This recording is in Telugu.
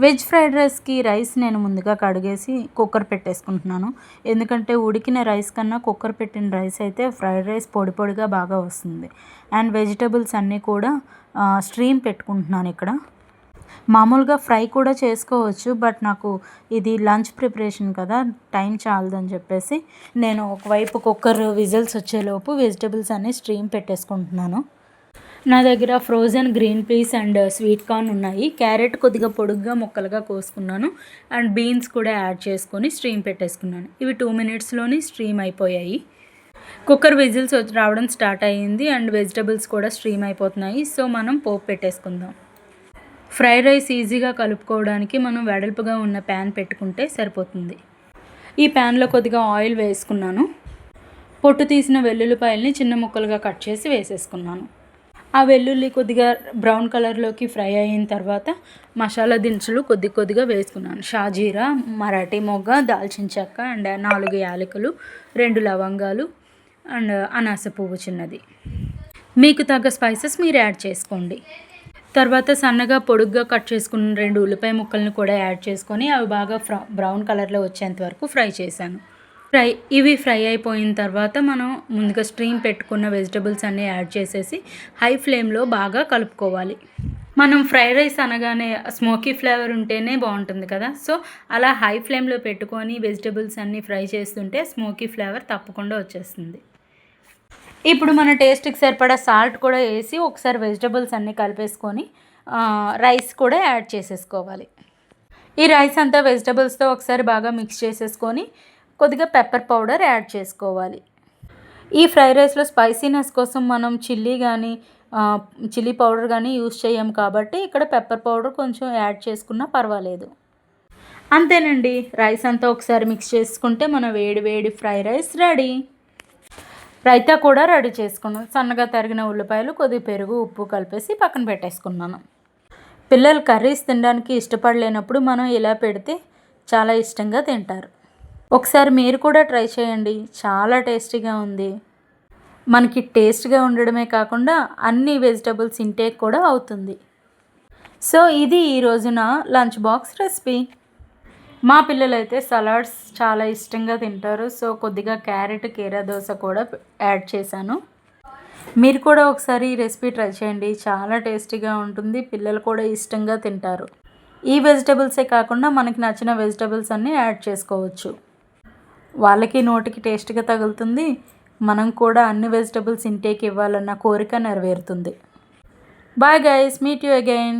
వెజ్ ఫ్రైడ్ రైస్కి రైస్ నేను ముందుగా కడిగేసి కుక్కర్ పెట్టేసుకుంటున్నాను. ఎందుకంటే ఉడికిన రైస్ కన్నా కుక్కర్ పెట్టిన రైస్ అయితే ఫ్రైడ్ రైస్ పొడి పొడిగా బాగా వస్తుంది. అండ్ వెజిటబుల్స్ అన్నీ కూడా స్ట్రీమ్ పెట్టుకుంటున్నాను ఇక్కడ. మామూలుగా ఫ్రై కూడా చేసుకోవచ్చు, బట్ నాకు ఇది లంచ్ ప్రిపరేషన్ కదా, టైం చాలదని చెప్పేసి నేను ఒకవైపు కుక్కర్ విజిల్స్ వచ్చేలోపు వెజిటబుల్స్ అన్నీ స్ట్రీమ్ పెట్టేసుకుంటున్నాను. నా దగ్గర frozen green peas and sweet corn ఉన్నాయి. క్యారెట్ కొద్దిగా పొడుగ్గా ముక్కలుగా కోసుకున్నాను. అండ్ బీన్స్ కూడా యాడ్ చేసుకొని స్ట్రీమ్ పెట్టేసుకున్నాను. ఇవి 2 మినిట్స్లోని స్ట్రీమ్ అయిపోయాయి. కుక్కర్ విజిల్స్ రావడం స్టార్ట్ అయ్యింది అండ్ వెజిటబుల్స్ కూడా స్ట్రీమ్ అయిపోతున్నాయి. సో మనం పోపు పెట్టేసుకుందాం. ఫ్రైడ్ రైస్ ఈజీగా కలుపుకోవడానికి మనం వెడల్పుగా ఉన్న ప్యాన్ పెట్టుకుంటే సరిపోతుంది. ఈ ప్యాన్లో కొద్దిగా ఆయిల్ వేసుకున్నాను. పొట్టు తీసిన వెల్లుల్లిపాయల్ని చిన్న ముక్కలుగా కట్ చేసి వేసేసుకున్నాను. ఆ వెల్లుల్లి కొద్దిగా బ్రౌన్ కలర్లోకి ఫ్రై అయిన తర్వాత మసాలా దినుసులు కొద్దిగా వేసుకున్నాను. షాజీరా, మరాఠీ మొగ్గ, దాల్చిన చెక్క అండ్ 4 యాలకులు, 2 లవంగాలు అండ్ అనాస పువ్వు చిన్నది. మీకు తగ్గ స్పైసెస్ మీరు యాడ్ చేసుకోండి. తర్వాత సన్నగా పొడుగ్గా కట్ చేసుకున్న 2 ఉల్లిపాయ ముక్కలను కూడా యాడ్ చేసుకొని అవి బాగా బ్రౌన్ కలర్లో వచ్చేంత వరకు ఫ్రై చేశాను. ఇవి ఫ్రై అయిపోయిన తర్వాత మనం ముందుగా స్ట్రీమ్ పెట్టుకున్న వెజిటబుల్స్ అన్నీ యాడ్ చేసేసి హై ఫ్లేమ్లో బాగా కలుపుకోవాలి. మనం ఫ్రైడ్ రైస్ అనగానే స్మోకీ ఫ్లేవర్ ఉంటేనే బాగుంటుంది కదా, సో అలా హై ఫ్లేమ్లో పెట్టుకొని వెజిటబుల్స్ అన్నీ ఫ్రై చేస్తుంటే స్మోకీ ఫ్లేవర్ తప్పకుండా వచ్చేస్తుంది. ఇప్పుడు మన టేస్ట్కి సరిపడా సాల్ట్ కూడా వేసి ఒకసారి వెజిటబుల్స్ అన్నీ కలిపేసుకొని రైస్ కూడా యాడ్ చేసేసుకోవాలి. ఈ రైస్ అంతా వెజిటబుల్స్తో ఒకసారి బాగా మిక్స్ చేసేసుకొని కొద్దిగా పెప్పర్ పౌడర్ యాడ్ చేసుకోవాలి. ఈ ఫ్రైడ్ రైస్లో స్పైసీనెస్ కోసం మనం చిల్లీ పౌడర్ కానీ యూస్ చేయం కాబట్టి ఇక్కడ పెప్పర్ పౌడర్ కొంచెం యాడ్ చేసుకున్నా పర్వాలేదు. అంతేనండి, రైస్ అంతా ఒకసారి మిక్స్ చేసుకుంటే మన వేడి ఫ్రై రైస్ రెడీ. రైతా కూడా రెడీ చేసుకున్నాను. సన్నగా తరిగిన ఉల్లిపాయలు, కొద్దిగా పెరుగు, ఉప్పు కలిపేసి పక్కన పెట్టేసుకున్నాను. పిల్లలు కర్రీస్ తినడానికి ఇష్టపడలేనప్పుడు మనం ఇలా పెడితే చాలా ఇష్టంగా తింటారు. ఒకసారి మీరు కూడా ట్రై చేయండి, చాలా టేస్టీగా ఉంది. మనకి టేస్ట్గా ఉండడమే కాకుండా అన్ని వెజిటబుల్స్ ఇంటేక్ కూడా అవుతుంది. సో ఇది ఈరోజు నా లంచ్ బాక్స్ రెసిపీ. మా పిల్లలైతే సలాడ్స్ చాలా ఇష్టంగా తింటారు. సో కొద్దిగా క్యారెట్, కీరా దోస కూడా యాడ్ చేశాను. మీరు కూడా ఒకసారి ఈ రెసిపీ ట్రై చేయండి, చాలా టేస్టీగా ఉంటుంది. పిల్లలు కూడా ఇష్టంగా తింటారు. ఈ వెజిటబుల్సే కాకుండా మనకి నచ్చిన వెజిటబుల్స్ అన్నీ యాడ్ చేసుకోవచ్చు. వాళ్ళకి నోటికి టేస్ట్గా తగులుతుంది. మనం కూడా అన్ని వెజిటబుల్స్ ఇంటేక్ ఇవ్వాలన్న కోరిక నెరవేరుతుంది. Bye guys, meet you again.